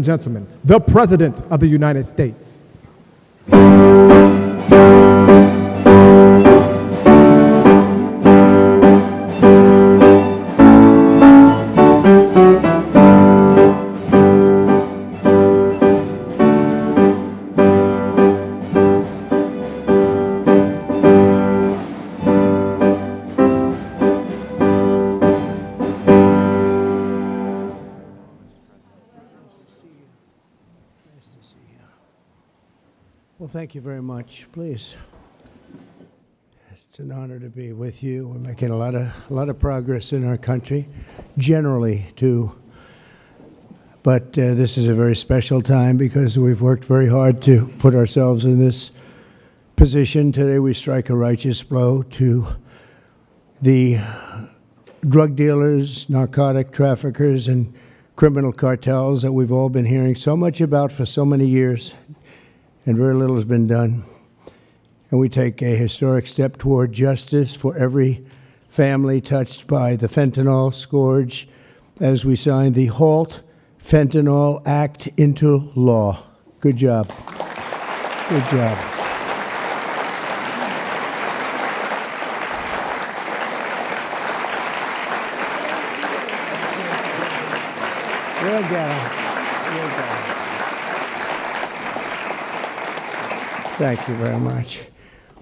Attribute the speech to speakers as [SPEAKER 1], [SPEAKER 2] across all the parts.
[SPEAKER 1] gentlemen, the President of the United States.
[SPEAKER 2] Well, thank you very much. Please. It's an honor to be with you. We're making a lot of progress in our country, generally too. But this is a very special time because we've worked very hard to put ourselves in this position. Today we strike a righteous blow to the drug dealers, narcotic traffickers, and criminal cartels that we've all been hearing so much about for so many years, and very little has been done. And we take a historic step toward justice for every family touched by the fentanyl scourge as we sign the Halt Fentanyl Act into law. Good job. Good job. We'll get him. We'll get him. Thank you very much.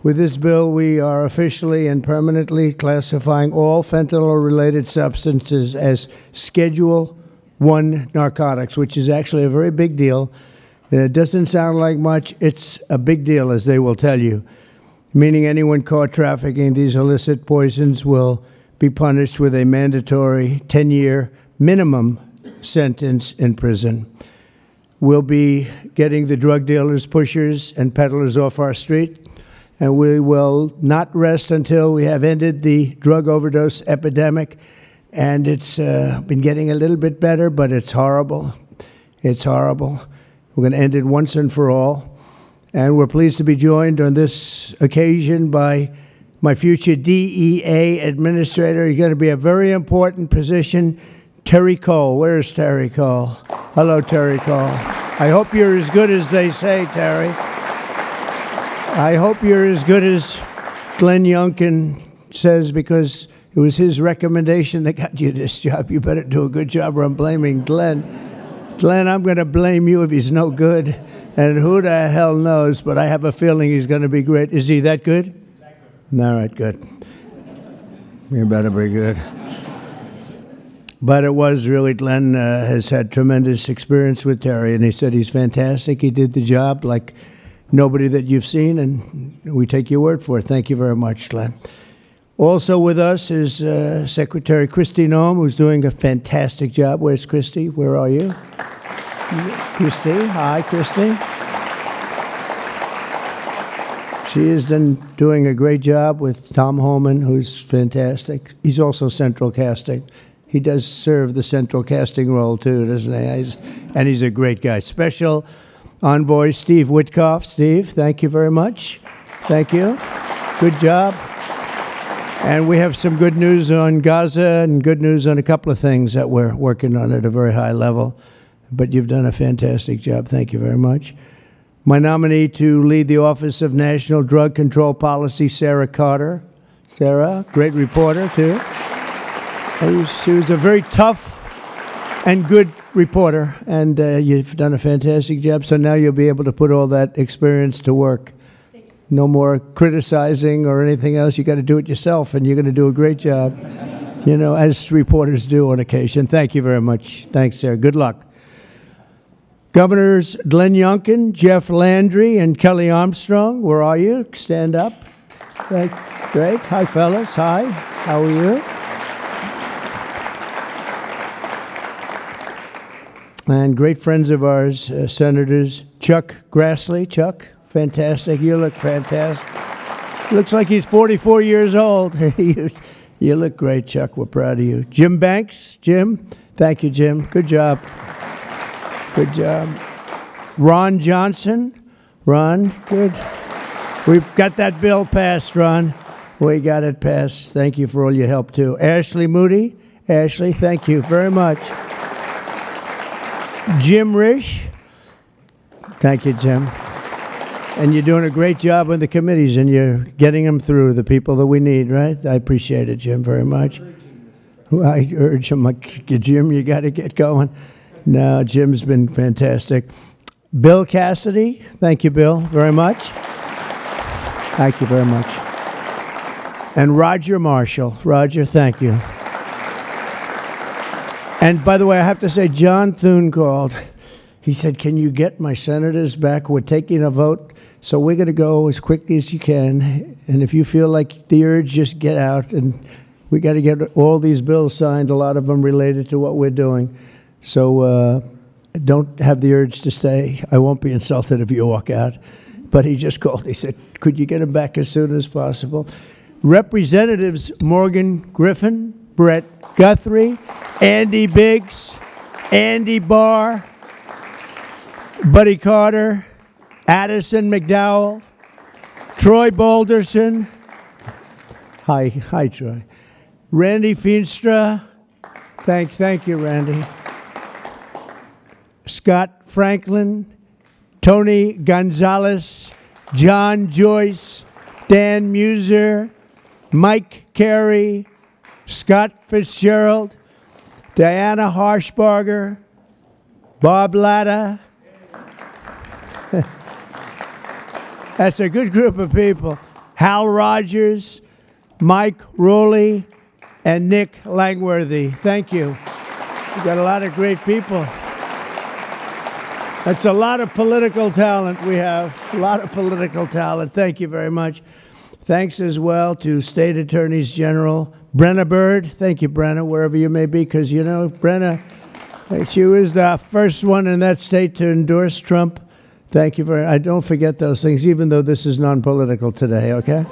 [SPEAKER 2] With this bill, we are officially and permanently classifying all fentanyl-related substances as Schedule I narcotics, which is actually a very big deal. It doesn't sound like much. It's a big deal, as they will tell you, meaning anyone caught trafficking these illicit poisons will be punished with a mandatory 10-year minimum sentence in prison. We'll be getting the drug dealers, pushers, and peddlers off our street, and we will not rest until we have ended the drug overdose epidemic. And it's been getting a little bit better, but it's horrible. It's horrible. We're going to end it once and for all. And we're pleased to be joined on this occasion by my future DEA administrator. He's going to be a very important position, Terry Cole. Where's Terry Cole? Hello, Terry Cole. I hope you're as good as they say, Terry. I hope you're as good as Glenn Youngkin says, because it was his recommendation that got you this job. You better do a good job or I'm blaming Glenn. Glenn, I'm going to blame you if he's no good. And who the hell knows, but I have a feeling he's going to be great. Is he that good? All right, good. You better be good. But it was really, Glenn has had tremendous experience with Terry, and he said he's fantastic. He did the job like nobody that you've seen, and we take your word for it. Thank you very much, Glenn. Also with us is Secretary Kristi Noem, who's doing a fantastic job. Where's Kristi? Where are you? Kristi. Hi, Kristi. She is doing a great job with Tom Homan, who's fantastic. He's also central casting. He does serve the central casting role, too, doesn't he? And he's a great guy. Special Envoy Steve Witkoff. Steve, thank you very much. Thank you. Good job. And we have some good news on Gaza and good news on a couple of things that we're working on at a very high level. But you've done a fantastic job. Thank you very much. My nominee to lead the Office of National Drug Control Policy, Sarah Carter. Sarah, great reporter, too. She was a very tough and good reporter, and you've done a fantastic job. So now you'll be able to put all that experience to work. No more criticizing or anything else. You got to do it yourself, and you're going to do a great job, you know, as reporters do on occasion. Thank you very much. Thanks, Sarah. Good luck. Governors Glenn Youngkin, Jeff Landry, and Kelly Armstrong, where are you? Stand up. Great. Hi, fellas. Hi. How are you? And great friends of ours, Senators Chuck Grassley. Chuck, fantastic. You look fantastic. Looks like he's 44 years old. You look great, Chuck. We're proud of you. Jim Banks. Jim. Thank you, Jim. Good job. Good job. Ron Johnson. Ron, good. We've got that bill passed, Ron. We got it passed. Thank you for all your help, too. Ashley Moody. Ashley, thank you very much. Jim Risch. Thank you, Jim. And you're doing a great job on the committees, and you're getting them through, the people that we need, right? I appreciate it, Jim, very much. I urge him, like, Jim, you got to get going. No, Jim's been fantastic. Bill Cassidy, thank you, Bill, very much. Thank you very much. And Roger Marshall. Roger, thank you. And by the way, I have to say, John Thune called. He said, can you get my senators back? We're taking a vote, so we're going to go as quickly as you can. And if you feel like the urge, just get out. And we got to get all these bills signed, a lot of them related to what we're doing. So don't have the urge to stay. I won't be insulted if you walk out. But he just called. He said, could you get him back as soon as possible? Representatives Morgan Griffin, Brett Guthrie, Andy Biggs, Andy Barr, Buddy Carter, Addison McDowell, Troy Balderson. Hi, Troy. Randy Feenstra. Thank you, Randy. Scott Franklin, Tony Gonzalez, John Joyce, Dan Muser, Mike Carey, Scott Fitzgerald, Diana Harshbarger, Bob Latta. That's a good group of people. Hal Rogers, Mike Rowley, and Nick Langworthy. Thank you. We've got a lot of great people. That's a lot of political talent we have. A lot of political talent. Thank you very much. Thanks as well to State Attorneys General Brenna Bird. Thank you, Brenna, wherever you may be, because, you know, Brenna, she was the first one in that state to endorse Trump. Thank you very much. I don't forget those things, even though this is non-political today, okay?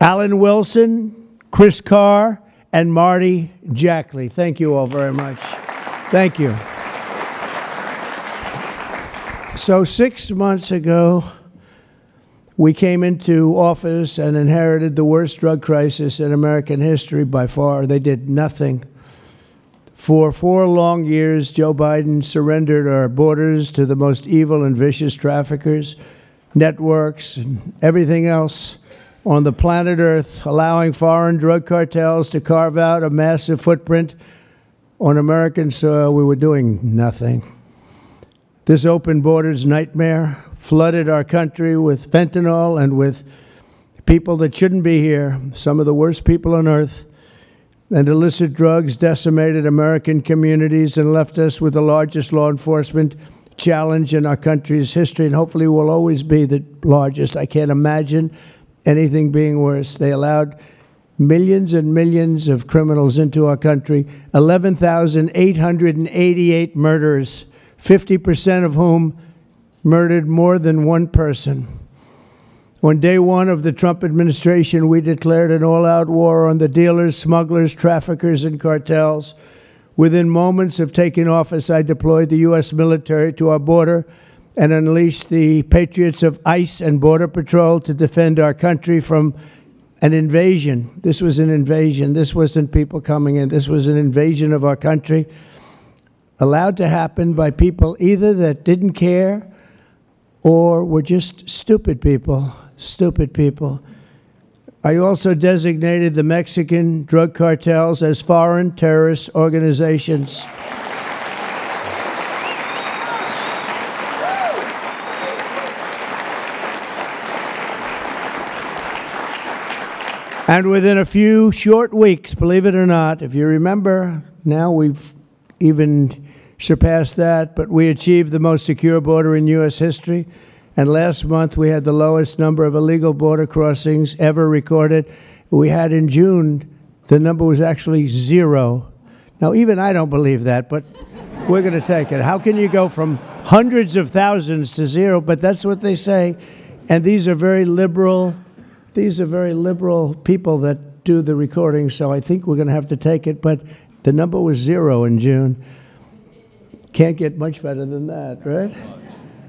[SPEAKER 2] Alan Wilson, Chris Carr, and Marty Jackley. Thank you all very much. Thank you. So 6 months ago, we came into office and inherited the worst drug crisis in American history by far. They did nothing. For 4 long years, Joe Biden surrendered our borders to the most evil and vicious traffickers, networks, and everything else on the planet Earth, allowing foreign drug cartels to carve out a massive footprint on American soil. We were doing nothing. This open borders nightmare flooded our country with fentanyl and with people that shouldn't be here, some of the worst people on earth. And illicit drugs decimated American communities and left us with the largest law enforcement challenge in our country's history, and hopefully will always be the largest. I can't imagine anything being worse. They allowed millions and millions of criminals into our country, 11,888 murders, 50% of whom murdered more than one person. On day one of the Trump administration, we declared an all-out war on the dealers, smugglers, traffickers, and cartels. Within moments of taking office, I deployed the U.S. military to our border and unleashed the patriots of ICE and Border Patrol to defend our country from an invasion. This was an invasion. This wasn't people coming in. This was an invasion of our country, allowed to happen by people either that didn't care or were just stupid people. Stupid people. I also designated the Mexican drug cartels as foreign terrorist organizations. And within a few short weeks, believe it or not, if you remember, now we've even surpassed that, but we achieved the most secure border in U.S. history. And last month, we had the lowest number of illegal border crossings ever recorded. We had in June, the number was actually 0. Now, even I don't believe that, but we're going to take it. How can you go from hundreds of thousands to 0? But that's what they say. And these are very liberal people that do the recording, so I think we're going to have to take it. But the number was 0 in June. Can't get much better than that, right?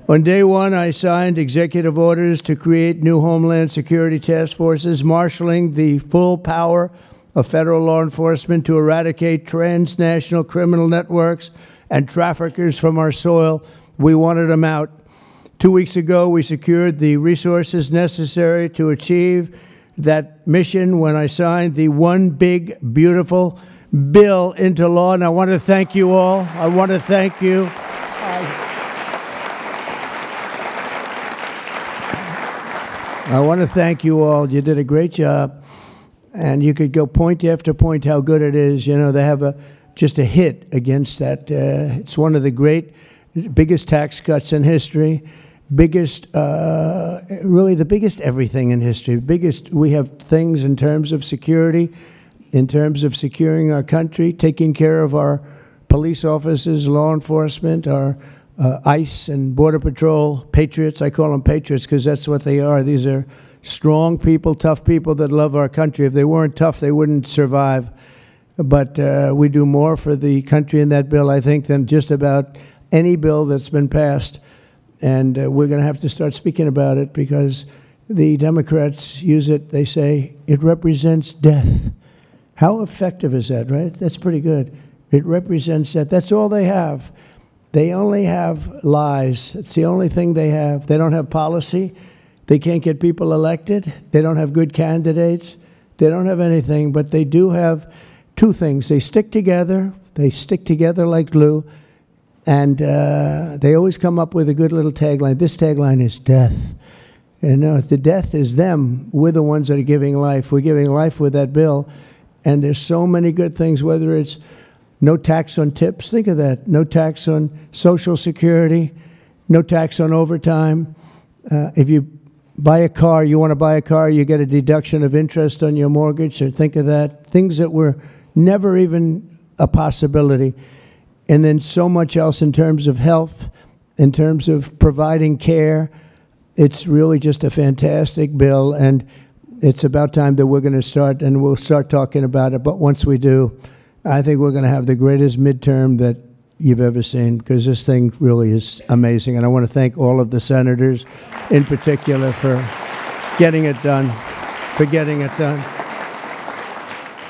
[SPEAKER 2] On day one, I signed executive orders to create new Homeland Security task forces, marshaling the full power of federal law enforcement to eradicate transnational criminal networks and traffickers from our soil. We wanted them out. 2 weeks ago, we secured the resources necessary to achieve that mission when I signed the One Big Beautiful Bill into law. And I want to thank you all. I want to thank you. I want to thank you all. You did a great job. And you could go point after point how good it is. You know, they have just a hit against that. It's one of the biggest tax cuts in history. Biggest, really the biggest everything in history. We have things in terms of security, in terms of securing our country, taking care of our police officers, law enforcement, our ICE and Border Patrol patriots. I call them patriots because that's what they are. These are strong people, tough people that love our country. If they weren't tough, they wouldn't survive. But we do more for the country in that bill, I think, than just about any bill that's been passed. And we're going to have to start speaking about it because the Democrats use it. They say it represents death. How effective is that, right? That's pretty good. It represents that. That's all they have. They only have lies. It's the only thing they have. They don't have policy. They can't get people elected. They don't have good candidates. They don't have anything, but they do have two things. They stick together. They stick together like glue. And they always come up with a good little tagline. This tagline is death. And the death is them. We're the ones that are giving life. We're giving life with that bill. And there's so many good things, whether it's no tax on tips. Think of that. No tax on Social Security. No tax on overtime. If you buy a car, you want to buy a car, you get a deduction of interest on your mortgage. So think of that. Things that were never even a possibility. And then so much else in terms of health, in terms of providing care. It's really just a fantastic bill, and it's about time that we're going to start, and we'll start talking about it. But once we do, I think we're going to have the greatest midterm that you've ever seen, because this thing really is amazing. And I want to thank all of the senators in particular for getting it done,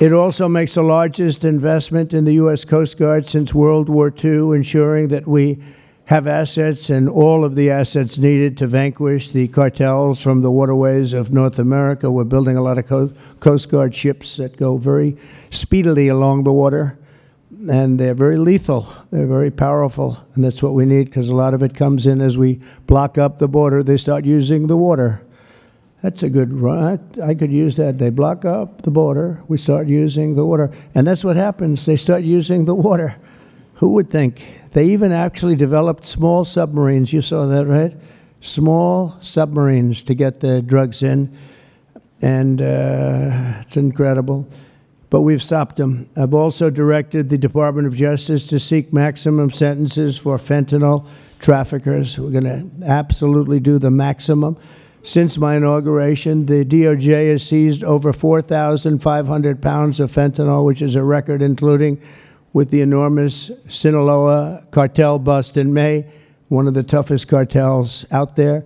[SPEAKER 2] It also makes the largest investment in the U.S. Coast Guard since World War II, ensuring that we have assets and all of the assets needed to vanquish the cartels from the waterways of North America. We're building a lot of Coast Guard ships that go very speedily along the water, and they're very lethal. They're very powerful, and that's what we need, because a lot of it comes in as we block up the border. They start using the water. That's a good run. I could use that. They block up the border. We start using the water. And that's what happens. They start using the water. Who would think? They even actually developed small submarines. You saw that, right? Small submarines to get the drugs in. And it's incredible. But we've stopped them. I've also directed the Department of Justice to seek maximum sentences for fentanyl traffickers. We're going to absolutely do the maximum. Since my inauguration, the DOJ has seized over 4,500 pounds of fentanyl, which is a record, including with the enormous Sinaloa cartel bust in May, one of the toughest cartels out there,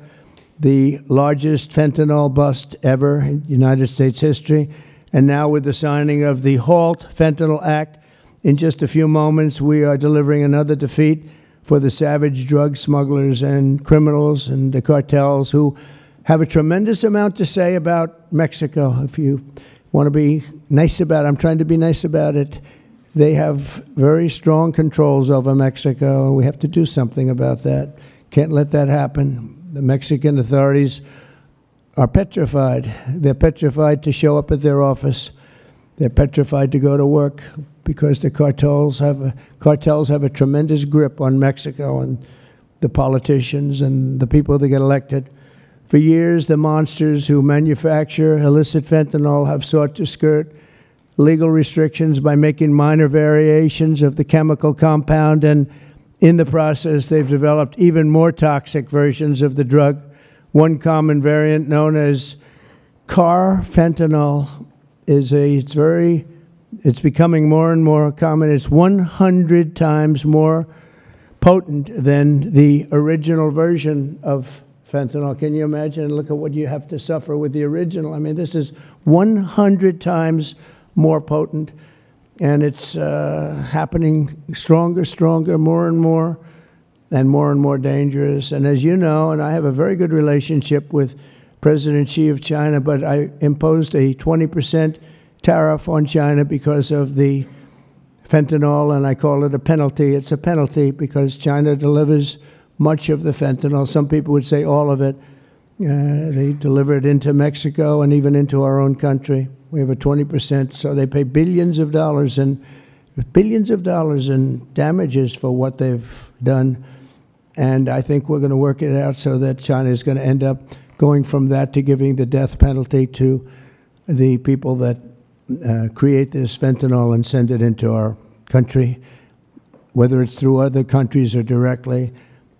[SPEAKER 2] the largest fentanyl bust ever in United States history. And now with the signing of the Halt Fentanyl Act, in just a few moments, we are delivering another defeat for the savage drug smugglers and criminals and the cartels who have a tremendous amount to say about Mexico. If you want to be nice about it, I'm trying to be nice about it. They have very strong controls over Mexico, and we have to do something about that. Can't let that happen. The Mexican authorities are petrified. They're petrified to show up at their office. They're petrified to go to work because the cartels have a tremendous grip on Mexico and the politicians and the people that get elected. For years, the monsters who manufacture illicit fentanyl have sought to skirt legal restrictions by making minor variations of the chemical compound, and in the process, they've developed even more toxic versions of the drug. One common variant, known as carfentanil, it's becoming more and more common. It's 100 times more potent than the original version of fentanyl. Can you imagine? Look at what you have to suffer with the original. I mean, this is 100 times more potent. and it's happening stronger, more and more dangerous. And as you know, and I have a very good relationship with President Xi of China, but I imposed a 20% tariff on China because of the fentanyl, and I call it a penalty. It's a penalty because China delivers much of the fentanyl. Some people would say all of it. They deliver it into Mexico and even into our own country. We have a 20%, so they pay billions of dollars in damages for what they've done. And I think we're going to work it out so that China is going to end up going from that to giving the death penalty to the people that create this fentanyl and send it into our country, whether it's through other countries or directly.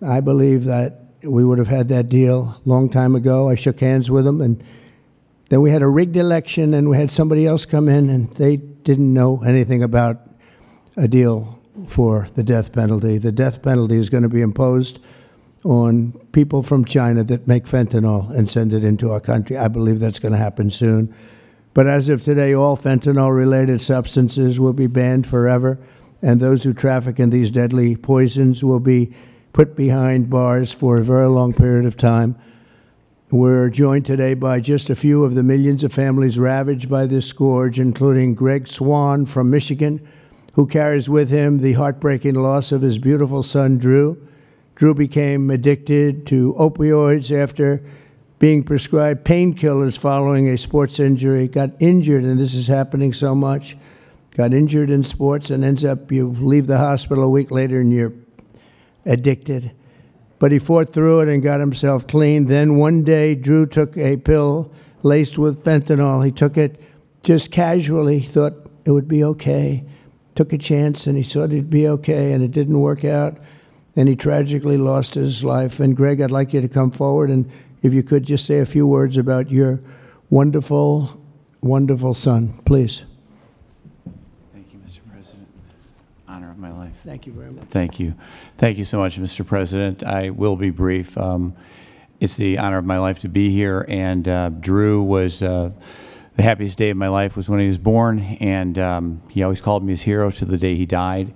[SPEAKER 2] I believe that we would have had that deal a long time ago. I shook hands with them, and then we had a rigged election, and we had somebody else come in, and they didn't know anything about a deal for the death penalty. The death penalty is going to be imposed on people from China that make fentanyl and send it into our country. I believe that's going to happen soon. But as of today, all fentanyl-related substances will be banned forever, and those who traffic in these deadly poisons will be put behind bars for a very long period of time. We're joined today by just a few of the millions of families ravaged by this scourge, including Greg Swan from Michigan, who carries with him the heartbreaking loss of his beautiful son, Drew. Drew became addicted to opioids after being prescribed painkillers following a sports injury, got injured, and this is happening so much, got injured in sports and ends up, you leave the hospital a week later and you're addicted. But he fought through it and got himself clean. Then one day, Drew took a pill laced with fentanyl. He took it just casually, thought it would be okay, took a chance, and he thought it'd be okay, and it didn't work out, and he tragically lost his life. And Greg, I'd like you to come forward, and if you could just say a few words about your wonderful, wonderful son, please.
[SPEAKER 3] Thank you, Mr. President. Honor of my life.
[SPEAKER 2] Thank you very much.
[SPEAKER 3] Thank you. Thank you so much, Mr. President. I will be brief. It's the honor of my life to be here, and Drew was the happiest day of my life was when he was born, and he always called me his hero to the day he died.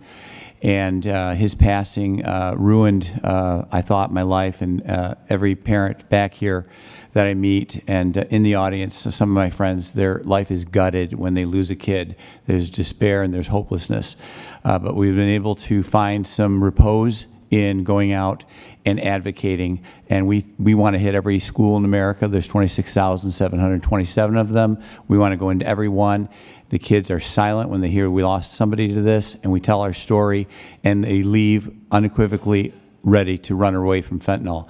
[SPEAKER 3] And his passing ruined, I thought, my life, and every parent back here that I meet and in the audience, some of my friends, their life is gutted when they lose a kid. There's despair and there's hopelessness. But we've been able to find some repose in going out and advocating, and we want to hit every school in America. There's 26,727 of them. We want to go into every one. The kids are silent when they hear we lost somebody to this, and we tell our story, and they leave unequivocally ready to run away from fentanyl.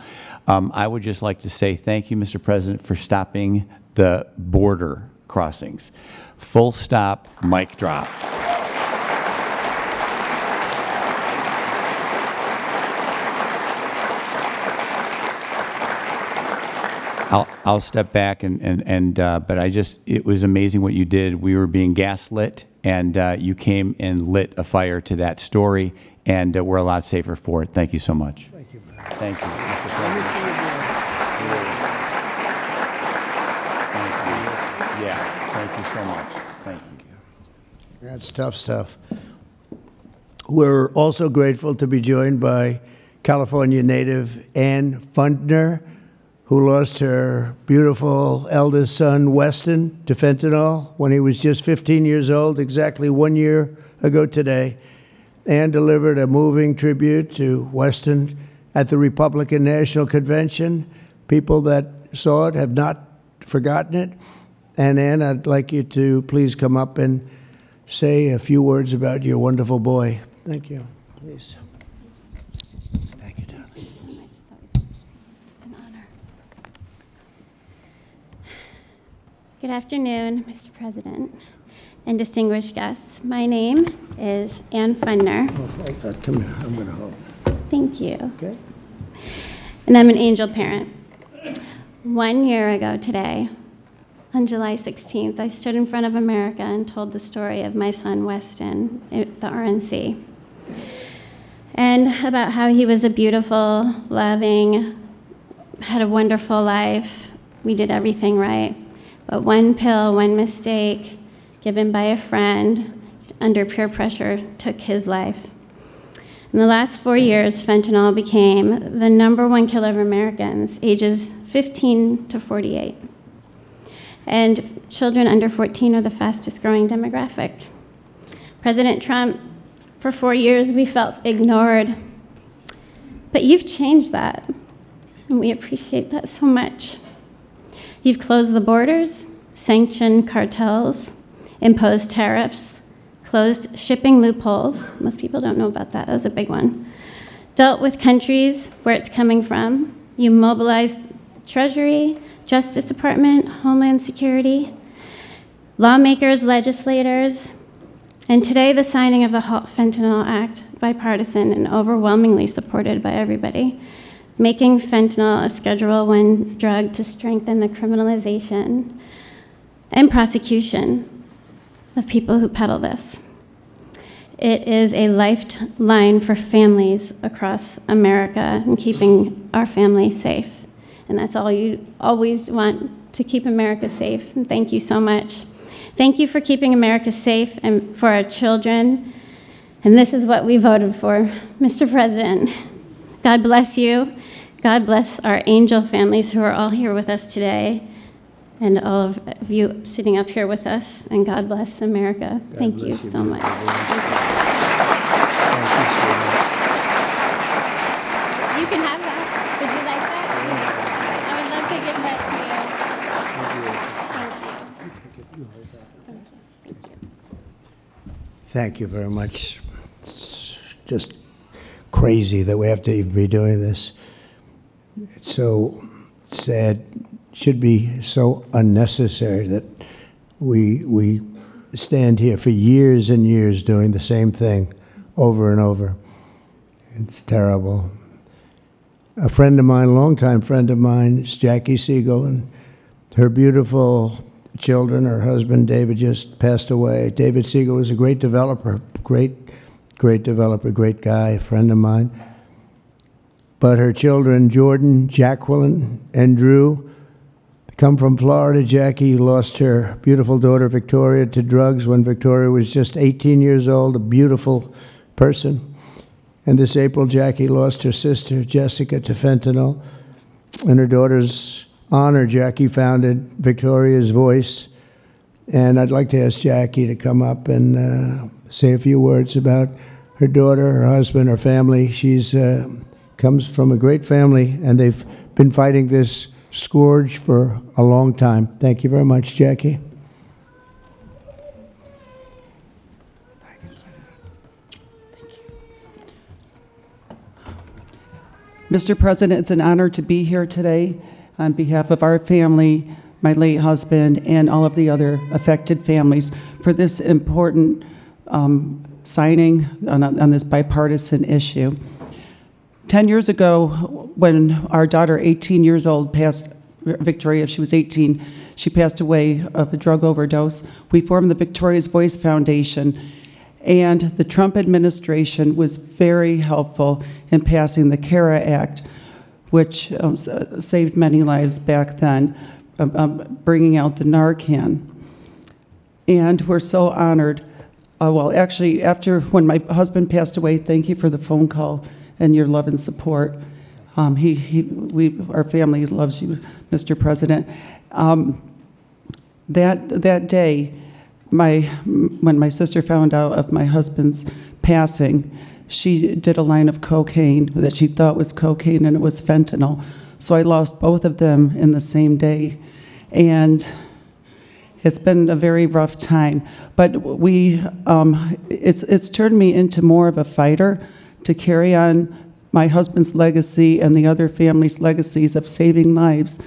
[SPEAKER 3] I would just like to say thank you, Mr. President, for stopping the border crossings. Full stop, mic drop. I'll step back but it was amazing what you did. We were being gaslit, and you came and lit a fire to that story, and we're a lot safer for it. Thank you so much.
[SPEAKER 2] Thank you.
[SPEAKER 3] Thank you, Mr. President. Thank you. Yeah, thank you so much. Thank you.
[SPEAKER 2] That's tough stuff. We're also grateful to be joined by California native Ann Fundner, who lost her beautiful eldest son, Weston, to fentanyl when he was just 15 years old, exactly 1 year ago today. Ann delivered a moving tribute to Weston at the Republican National Convention. People that saw it have not forgotten it. And Ann, I'd like you to please come up and say a few words about your wonderful boy. Thank you. Please. Thank you, darling.
[SPEAKER 4] It's an honor. Good afternoon, Mr. President and distinguished guests. My name is Ann Fundner.
[SPEAKER 2] Oh, come here. I'm going to hold it.
[SPEAKER 4] Thank you.
[SPEAKER 2] Okay.
[SPEAKER 4] And I'm an angel parent. 1 year ago today, on July 16th, I stood in front of America and told the story of my son, Weston, at the RNC. And about how he was a beautiful, loving, had a wonderful life. We did everything right. But one pill, one mistake, given by a friend, under peer pressure, took his life. In the last 4 years, fentanyl became the #1 killer of Americans ages 15 to 48. And children under 14 are the fastest growing demographic. President Trump, for 4 years, we felt ignored. But you've changed that, and we appreciate that so much. You've closed the borders, sanctioned cartels, imposed tariffs, closed shipping loopholes. Most people don't know about that. That was a big one. Dealt with countries where it's coming from. You mobilized Treasury, Justice Department, Homeland Security, lawmakers, legislators, and today the signing of the Halt Fentanyl Act, bipartisan and overwhelmingly supported by everybody, making fentanyl a Schedule I drug to strengthen the criminalization and prosecution of people who peddle this. It is a lifeline for families across America and keeping our families safe. And that's all you always want, to keep America safe. And thank you so much. Thank you for keeping America safe and for our children. And this is what we voted for, Mr. President. God bless you. God bless our angel families who are all here with us today, and all of you sitting up here with us. And God bless America. Thank you so much. You can have that. Would you like that? I would love to give that to you. Thank you.
[SPEAKER 2] Thank you very much. It's just crazy that we have to even be doing this. It's so sad. Should be so unnecessary that we stand here for years and years doing the same thing over and over. It's terrible. A friend of mine, a longtime friend of mine, is Jackie Siegel, and her beautiful children, her husband David just passed away. David Siegel was a great developer, great developer, great guy, a friend of mine. But her children, Jordan, Jacqueline, and Drew, come from Florida. Jackie lost her beautiful daughter, Victoria, to drugs when Victoria was just 18 years old, a beautiful person. And this April, Jackie lost her sister, Jessica, to fentanyl. In her daughter's honor, Jackie founded Victoria's Voice. And I'd like to ask Jackie to come up and say a few words about her daughter, her husband, her family. She's comes from a great family, and they've been fighting this scourge for a long time. Thank you very much, Jackie.
[SPEAKER 5] Mr. President, it's an honor to be here today on behalf of our family, my late husband, and all of the other affected families for this important signing on this bipartisan issue. 10 years ago, when our daughter, 18 years old, Victoria, she was 18, she passed away of a drug overdose. We formed the Victoria's Voice Foundation, and the Trump administration was very helpful in passing the CARA Act, which saved many lives back then, bringing out the Narcan. And we're so honored. Well, actually, when my husband passed away, thank you for the phone call and your love and support. Our family loves you, Mr. President. That day, when my sister found out of my husband's passing, she did a line of cocaine that she thought was cocaine, and it was fentanyl. So I lost both of them in the same day. And it's been a very rough time. But it's turned me into more of a fighter to carry on my husband's legacy and the other families' legacies of saving lives.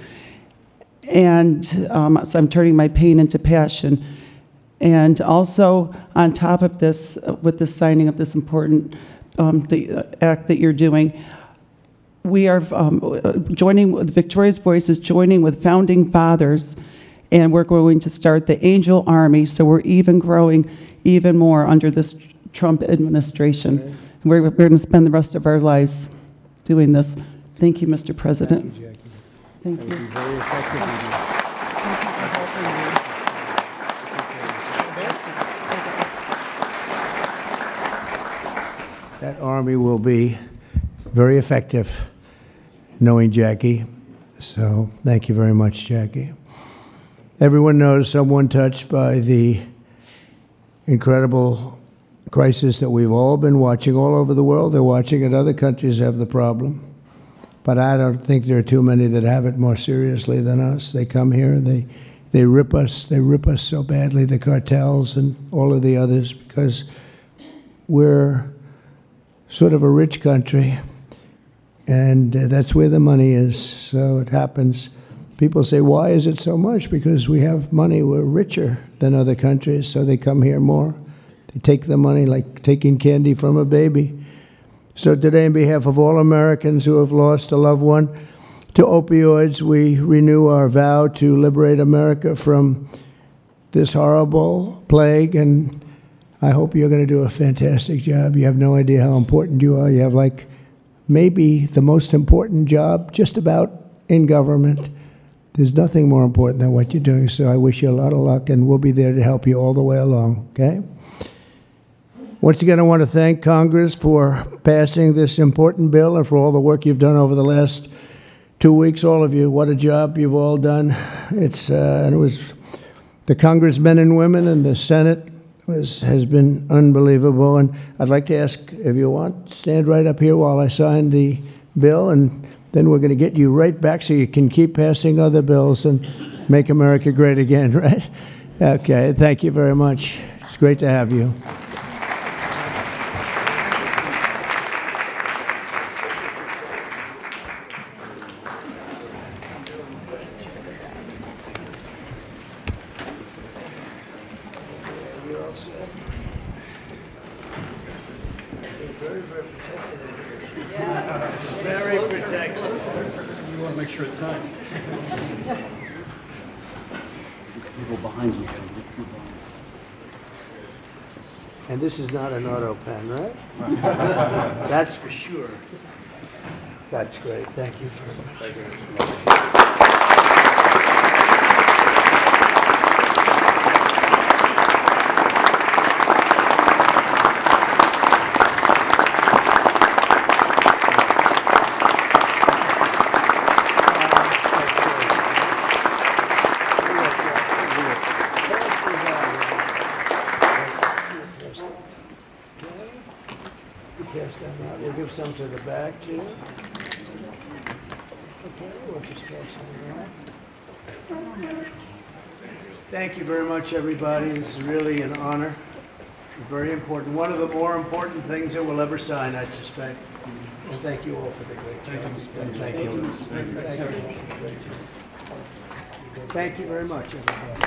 [SPEAKER 5] And so I'm turning my pain into passion. And also, on top of this, with the signing of this important the act that you're doing, we are joining with Victoria's Voice is joining with founding fathers, and we're going to start the Angel Army. So we're even growing even more under this Trump administration. Okay. We're going to spend the rest of our lives doing this. Thank you, Mr. President.
[SPEAKER 2] Thank you, Jackie.
[SPEAKER 5] Thank you.
[SPEAKER 2] Very effective.
[SPEAKER 5] Thank you for helping me.
[SPEAKER 2] that army will be very effective, knowing Jackie. So thank you very much, Jackie. Everyone knows someone touched by the incredible crisis that we've all been watching all over the world. They're watching it. Other countries have the problem. But I don't think there are too many that have it more seriously than us. They come here, they rip us so badly, the cartels and all of the others, because we're sort of a rich country, and that's where the money is. So it happens. People say, why is it so much? Because we have money. We're richer than other countries, so they come here more. They take the money like taking candy from a baby. So today, on behalf of all Americans who have lost a loved one to opioids, we renew our vow to liberate America from this horrible plague, and I hope you're going to do a fantastic job. You have no idea how important you are. You have like maybe the most important job just about in government. There's nothing more important than what you're doing, so I wish you a lot of luck, and we'll be there to help you all the way along, okay? Once again, I want to thank Congress for passing this important bill and for all the work you've done over the last 2 weeks, all of you. What a job you've all done. And it was the congressmen and women and the Senate has been unbelievable. And I'd like to ask, if you want, stand right up here while I sign the bill, and then we're going to get you right back so you can keep passing other bills and make America great again, right? Okay, thank you very much. It's great to have you. Very protected.
[SPEAKER 6] You want to make sure it's signed. People behind you.
[SPEAKER 2] And this is not an auto pen, right? That's for sure. That's great. Thank you very much. Pass them out. We'll give some to the back too. Okay, we'll just pass them out. Thank you very much, everybody. This is really an honor. Very important. One of the more important things that we'll ever sign, I suspect. And thank you all for the great job. Thank you. Thank you. Thank you very much, everybody.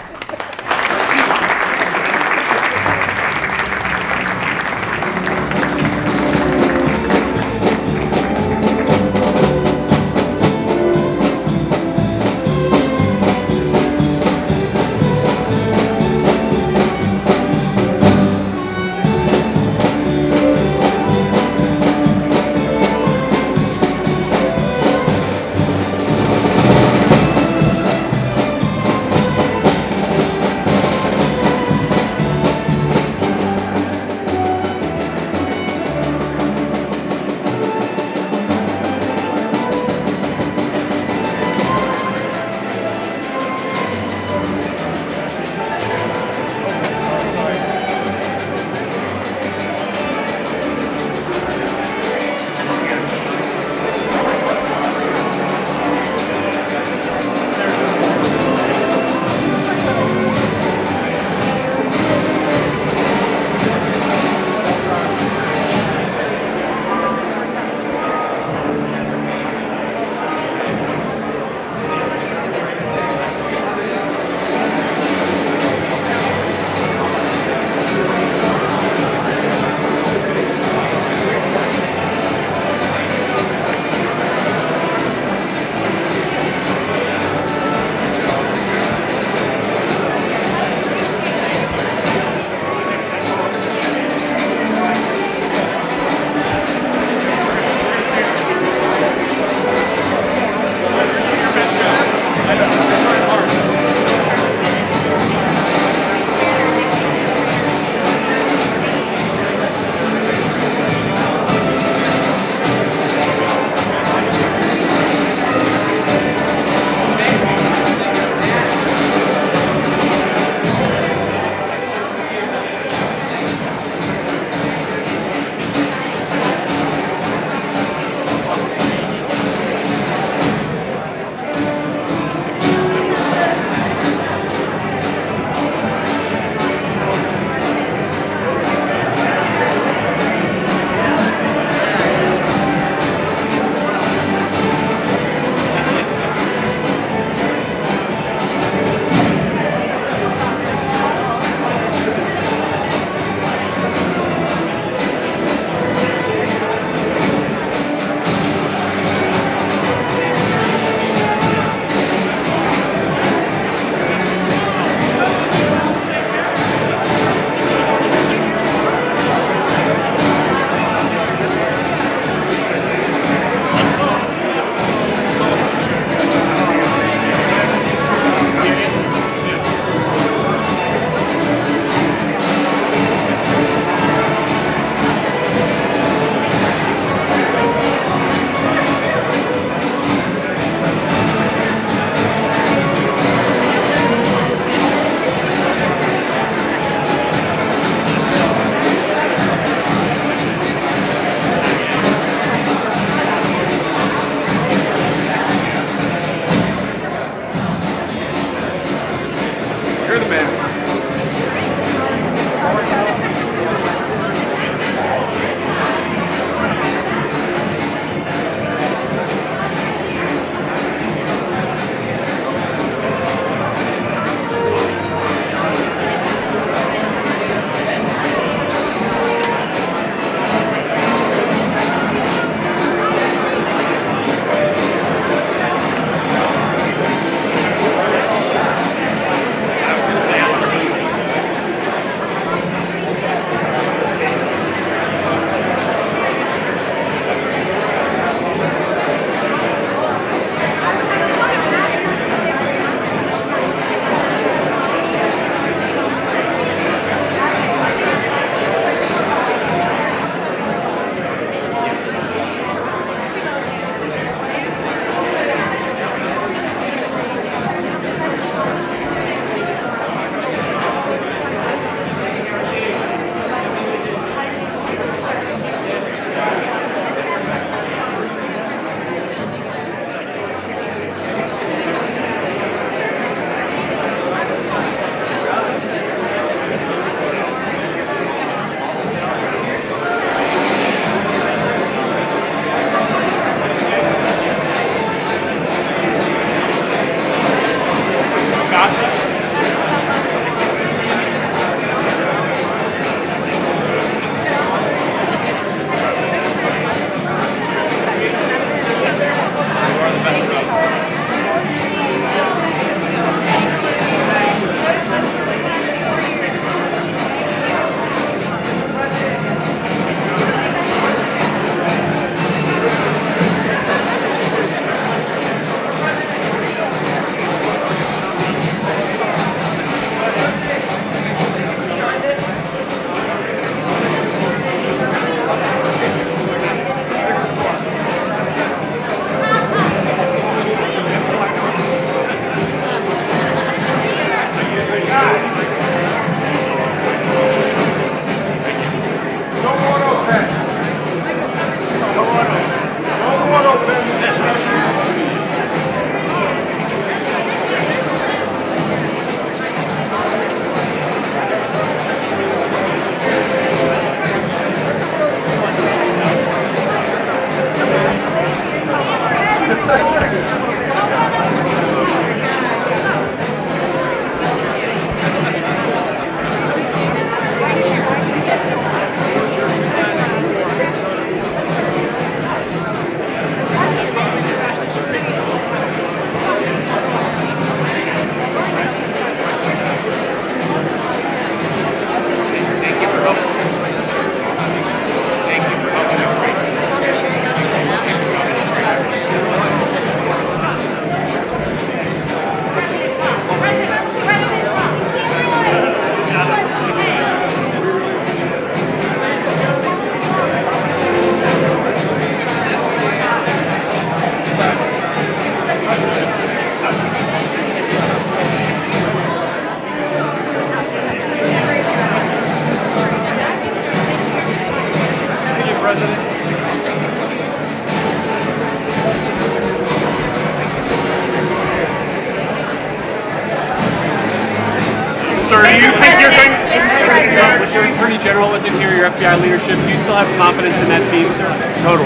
[SPEAKER 7] Sir, do you think you're going to... If your Attorney General wasn't here, your FBI leadership, do you still have confidence in that team, sir?
[SPEAKER 8] Total.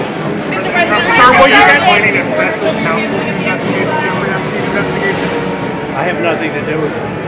[SPEAKER 7] Sir, what you
[SPEAKER 8] appointing a special counsel to investigate the Jeffrey Epstein investigation?
[SPEAKER 2] I have nothing to do with it.